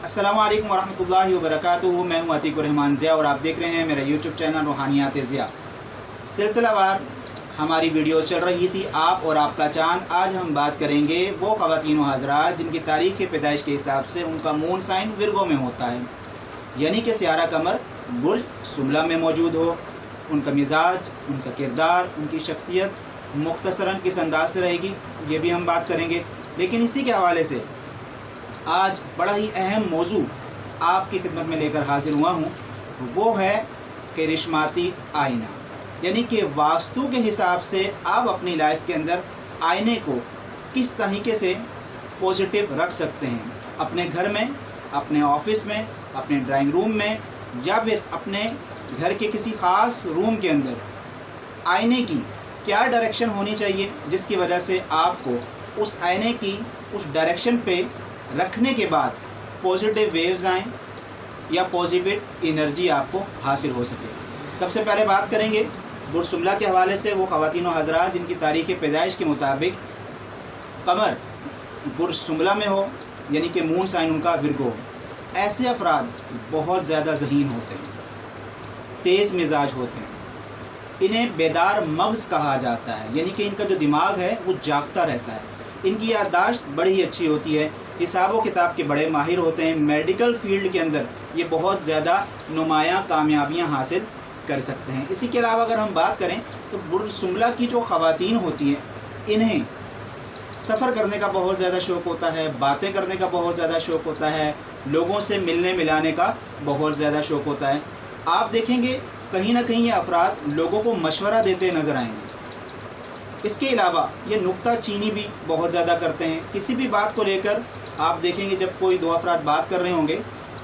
अस्सलामु अलैकुम वरहमतुल्लाहि वबरकातुहू। मैं हूँ अतीकुर रहमान ज़िया और आप देख रहे हैं मेरा यूट्यूब चैनल रूहानियात ज़िया। सिलसिलावार हमारी वीडियो चल रही थी आप और आपका चांद। आज हम बात करेंगे वो ख़वातीन व हज़रात जिनकी तारीख़ पैदाइश के हिसाब से उनका मून साइन विर्गो में होता है, यानी कि सियारा कमर बुर्ज सुमला में मौजूद हो। उनका मिजाज, उनका किरदार, उनकी शख्सियत मुख्तसरन किस अंदाज से रहेगी, ये भी हम बात करेंगे। लेकिन इसी के हवाले से आज बड़ा ही अहम मौजू आपकी खिदमत में लेकर हाजिर हुआ हूँ, वो है करिश्माती आईना। यानी कि वास्तु के हिसाब से आप अपनी लाइफ के अंदर आईने को किस तरीके से पॉजिटिव रख सकते हैं, अपने घर में, अपने ऑफिस में, अपने ड्राइंग रूम में, या फिर अपने घर के किसी ख़ास रूम के अंदर आईने की क्या डायरेक्शन होनी चाहिए, जिसकी वजह से आपको उस आईने की उस डायरेक्शन पे रखने के बाद पॉजिटिव वेव्स आएँ या पॉजिटिव एनर्जी आपको हासिल हो सके। सबसे पहले बात करेंगे बुर्ज सुमला के हवाले से। वो ख़वातीन व हज़रात जिनकी तारीख़ पैदाइश के मुताबिक कमर बुर्ज सुमला में हो, यानी कि मून साइन उनका विर्गो हो, ऐसे अफराद बहुत ज़्यादा ज़हीन होते हैं, तेज़ मिजाज होते हैं। इन्हें बेदार मग़ज़ कहा जाता है, यानी कि इनका जो दिमाग है वो जागता रहता है। इनकी याददाश्त बड़ी ही अच्छी होती है, हिसाब व किताब के बड़े माहिर होते हैं। मेडिकल फील्ड के अंदर ये बहुत ज़्यादा नुमायाँ कामयाबियाँ हासिल कर सकते हैं। इसी के अलावा अगर हम बात करें तो बुर्ज सुमला की जो ख़वातीन होती हैं, इन्हें सफ़र करने का बहुत ज़्यादा शौक़ होता है, बातें करने का बहुत ज़्यादा शौक़ होता है, लोगों से मिलने मिलाने का बहुत ज़्यादा शौक़ होता है। आप देखेंगे कहीं ना कहीं ये अफराद लोगों को मशवरा देते नज़र आएंगे। इसके अलावा ये नुक्ता चीनी भी बहुत ज़्यादा करते हैं। किसी भी बात को लेकर आप देखेंगे जब कोई दो अफराद बात कर रहे होंगे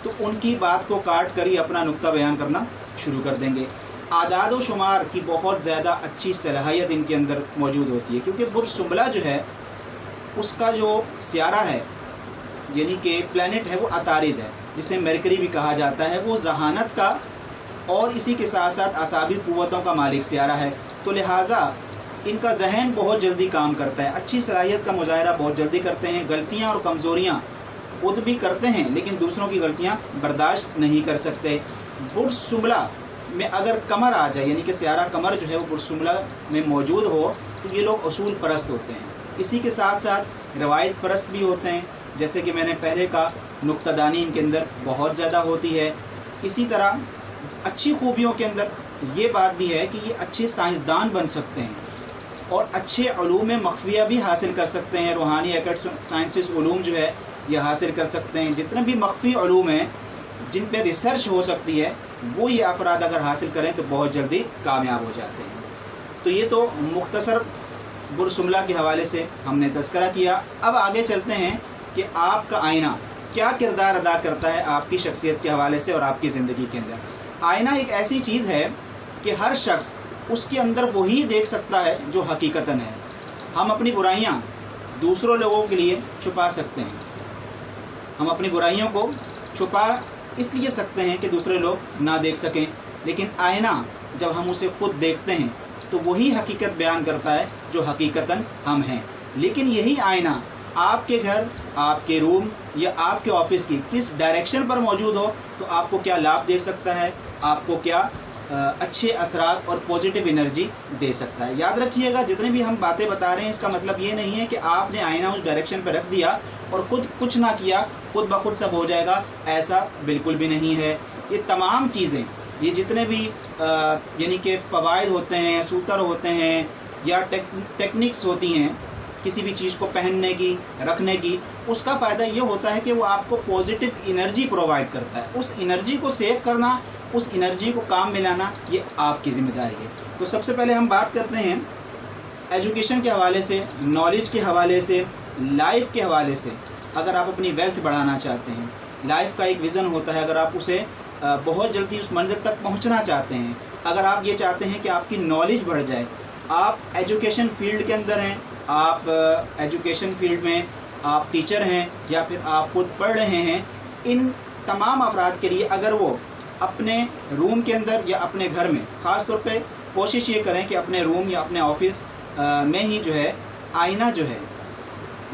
तो उनकी बात को काट कर ही अपना नुक्ता बयान करना शुरू कर देंगे। आदाद व शुमार की बहुत ज़्यादा अच्छी सलाहियत इनके अंदर मौजूद होती है, क्योंकि बुर्ज सुमला जो है उसका जो सियारा है, यानी कि प्लैनेट है, वो अतारिद है, जिसे मरकरी भी कहा जाता है। वो जहानत का और इसी के साथ साथ असाबी क़ुव्वतों का मालिक सियारा है। तो लिहाजा इनका जहन बहुत जल्दी काम करता है, अच्छी सलाहियत का मुजाहरा बहुत जल्दी करते हैं। गलतियाँ और कमज़ोरियाँ खुद भी करते हैं, लेकिन दूसरों की गलतियाँ बर्दाश्त नहीं कर सकते। बुर्ज सुमला में अगर कमर आ जाए, यानी कि सियारा कमर जो है वो बुर्ज सुमला में मौजूद हो, तो ये लोग असूल परस्त होते हैं। इसी के साथ साथ रवायत परस्त भी होते हैं, जैसे कि मैंने पहले कहा, नुक्तादानी इनके अंदर बहुत ज़्यादा होती है। इसी तरह अच्छी खूबियों के अंदर ये बात भी है कि ये अच्छे साइंसदान बन सकते हैं और अच्छे उलूम मख्फिया भी हासिल कर सकते हैं। रूहानी एकट साइंसेस उलूम जो है ये हासिल कर सकते हैं। जितने भी मख्फी उलूम हैं जिन पे रिसर्च हो सकती है, वो ये अफराद अगर हासिल करें तो बहुत जल्दी कामयाब हो जाते हैं। तो ये तो मुख्तसर बुर्ज सुमला के हवाले से हमने तज़किरा किया। अब आगे चलते हैं कि आपका आईना क्या किरदार अदा करता है आपकी शख्सियत के हवाले से और आपकी ज़िंदगी के अंदर। आईना एक ऐसी चीज़ है कि हर शख्स उसके अंदर वही देख सकता है जो हकीकतन है। हम अपनी बुराइयां दूसरों लोगों के लिए छुपा सकते हैं, हम अपनी बुराइयों को छुपा इसलिए सकते हैं कि दूसरे लोग ना देख सकें, लेकिन आईना जब हम उसे खुद देखते हैं तो वही हकीकत बयान करता है जो हकीकतन हम हैं। लेकिन यही आईना आपके घर, आपके रूम या आपके ऑफिस की किस डायरेक्शन पर मौजूद हो तो आपको क्या लाभ दे सकता है, आपको क्या अच्छे असरात और पॉजिटिव एनर्जी दे सकता है। याद रखिएगा, जितने भी हम बातें बता रहे हैं इसका मतलब ये नहीं है कि आपने आईना उस डायरेक्शन पर रख दिया और ख़ुद कुछ ना किया, खुद ब खुद सब हो जाएगा, ऐसा बिल्कुल भी नहीं है। ये तमाम चीज़ें, ये जितने भी यानी कि फ़वाइद होते हैं, सूत्र होते हैं या टेक्निक्स होती हैं किसी भी चीज़ को पहनने की, रखने की, उसका फ़ायदा ये होता है कि वो आपको पॉजिटिव एनर्जी प्रोवाइड करता है। उस एनर्जी को सेव करना, उस एनर्जी को काम में लाना, ये आपकी ज़िम्मेदारी है। तो सबसे पहले हम बात करते हैं एजुकेशन के हवाले से, नॉलेज के हवाले से, लाइफ के हवाले से। अगर आप अपनी वेल्थ बढ़ाना चाहते हैं, लाइफ का एक विज़न होता है, अगर आप उसे बहुत जल्दी उस मंजिल तक पहुंचना चाहते हैं, अगर आप ये चाहते हैं कि आपकी नॉलेज बढ़ जाए, आप एजुकेशन फील्ड के अंदर हैं, आप एजुकेशन फील्ड में आप टीचर हैं या फिर आप खुद पढ़ रहे हैं, इन तमाम अफराद के लिए अगर वो अपने रूम के अंदर या अपने घर में, ख़ास तौर पे कोशिश ये करें कि अपने रूम या अपने ऑफिस में ही जो है आईना जो है,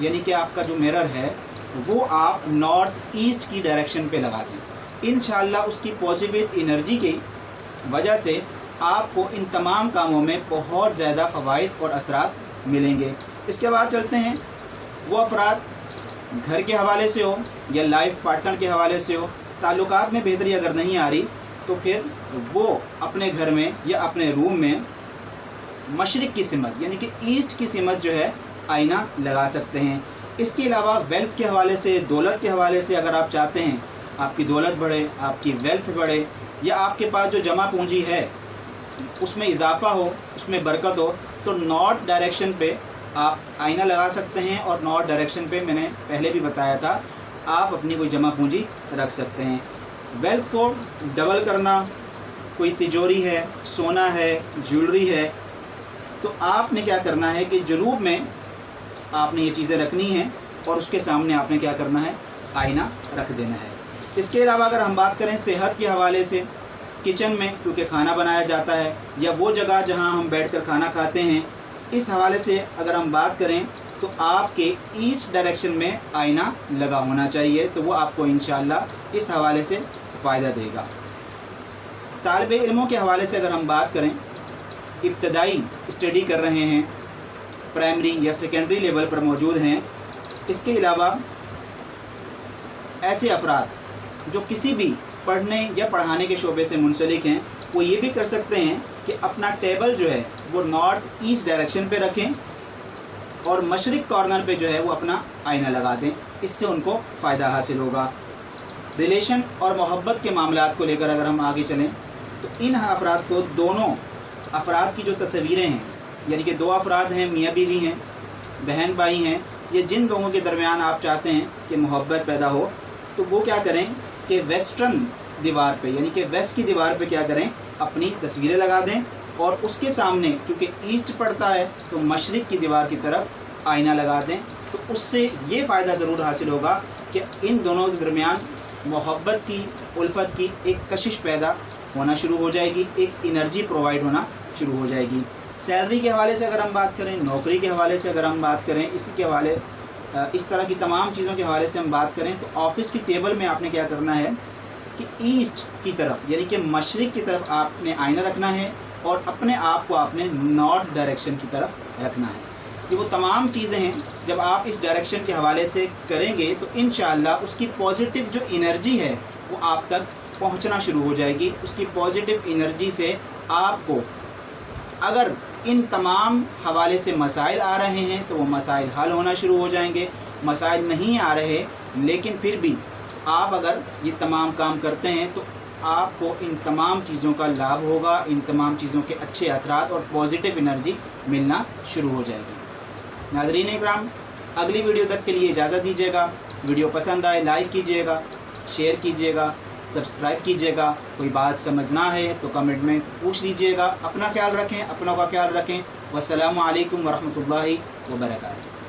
यानी कि आपका जो मिरर है, वो आप नॉर्थ ईस्ट की डायरेक्शन पे लगा दें। इंशाअल्लाह उसकी पॉजिटिव एनर्जी की वजह से आपको इन तमाम कामों में बहुत ज़्यादा फ़वाइद और असरात मिलेंगे। इसके बाद चलते हैं, वो अफराद घर के हवाले से हो या लाइफ पार्टनर के हवाले से हो, ताल्लुकात में बेहतरी अगर नहीं आ रही तो फिर वो अपने घर में या अपने रूम में मशरिक़ की सिमत यानी कि ईस्ट की सिमत जो है आईना लगा सकते हैं। इसके अलावा वेल्थ के हवाले से, दौलत के हवाले से अगर आप चाहते हैं आपकी दौलत बढ़े, आपकी वेल्थ बढ़े, या आपके पास जो जमा पूंजी है उसमें इजाफा हो, उसमें बरकत हो, तो नॉर्थ डायरेक्शन पे आप आईना लगा सकते हैं। और नॉर्थ डायरेक्शन पे मैंने पहले भी बताया था आप अपनी कोई जमा पूंजी रख सकते हैं। वेल्थ को डबल करना, कोई तिजोरी है, सोना है, ज्वेलरी है, तो आपने क्या करना है कि जनूब में आपने ये चीज़ें रखनी हैं और उसके सामने आपने क्या करना है, आईना रख देना है। इसके अलावा अगर हम बात करें सेहत के हवाले से, किचन में क्योंकि खाना बनाया जाता है या वो जगह जहां हम बैठकर खाना खाते हैं, इस हवाले से अगर हम बात करें तो आपके ईस्ट डायरेक्शन में आईना लगा होना चाहिए, तो वो आपको इंशाअल्लाह इस हवाले से फ़ायदा देगा। तालिब इल्मों के हवाले से अगर हम बात करें, इब्तदाई स्टडी कर रहे हैं, प्राइमरी या सेकेंडरी लेवल पर मौजूद हैं, इसके अलावा ऐसे अफराद जो किसी भी पढ़ने या पढ़ाने के शोबे से मुंसलिक हैं, वो ये भी कर सकते हैं कि अपना टेबल जो है वो नॉर्थ ईस्ट डायरेक्शन पे रखें और मशरिक़ कॉर्नर पे जो है वो अपना आईना लगा दें। इससे उनको फ़ायदा हासिल होगा। रिलेशन और मोहब्बत के मामलात को लेकर अगर हम आगे चलें तो इन अफराद को, दोनों अफराद की जो तस्वीरें हैं, यानी कि दो अफराद हैं, मियाँ बीवी हैं, बहन भाई हैं, ये जिन लोगों के दरमियान आप चाहते हैं कि मोहब्बत पैदा हो, तो वो क्या करें कि वेस्टर्न दीवार पे यानी कि वेस्ट की दीवार पे क्या करें, अपनी तस्वीरें लगा दें और उसके सामने क्योंकि ईस्ट पड़ता है तो मशरिक़ की दीवार की तरफ आईना लगा दें। तो उससे ये फ़ायदा ज़रूर हासिल होगा कि इन दोनों के दरमियान मोहब्बत की, उल्फत की एक कशिश पैदा होना शुरू हो जाएगी, एक एनर्जी प्रोवाइड होना शुरू हो जाएगी। सैलरी के हवाले से अगर हम बात करें, नौकरी के हवाले से अगर हम बात करें, इसी के हवाले इस तरह की तमाम चीज़ों के हवाले से हम बात करें, तो ऑफ़िस की टेबल में आपने क्या करना है कि ईस्ट की तरफ यानी कि मशरिक़ की तरफ आपने आईना रखना है और अपने आप को आपने नॉर्थ डायरेक्शन की तरफ रखना है। ये वो तमाम चीज़ें हैं, जब आप इस डायरेक्शन के हवाले से करेंगे तो इंशाअल्लाह उसकी पॉजिटिव जो एनर्जी है वो आप तक पहुंचना शुरू हो जाएगी। उसकी पॉजिटिव एनर्जी से आपको अगर इन तमाम हवाले से मसाइल आ रहे हैं तो वो मसाइल हल होना शुरू हो जाएंगे। मसाइल नहीं आ रहे लेकिन फिर भी आप अगर ये तमाम काम करते हैं तो आपको इन तमाम चीज़ों का लाभ होगा, इन तमाम चीज़ों के अच्छे असरात और पॉजिटिव एनर्जी मिलना शुरू हो जाएगी। नाज़रीन इकराम, अगली वीडियो तक के लिए इजाज़त दीजिएगा। वीडियो पसंद आए लाइक कीजिएगा, शेयर कीजिएगा, सब्सक्राइब कीजिएगा। कोई बात समझना है तो कमेंट में पूछ लीजिएगा। अपना ख्याल रखें, अपनों का ख्याल रखें। वस्सलामु अलैकुम वरहमतुल्लाहि वबरकातुहू।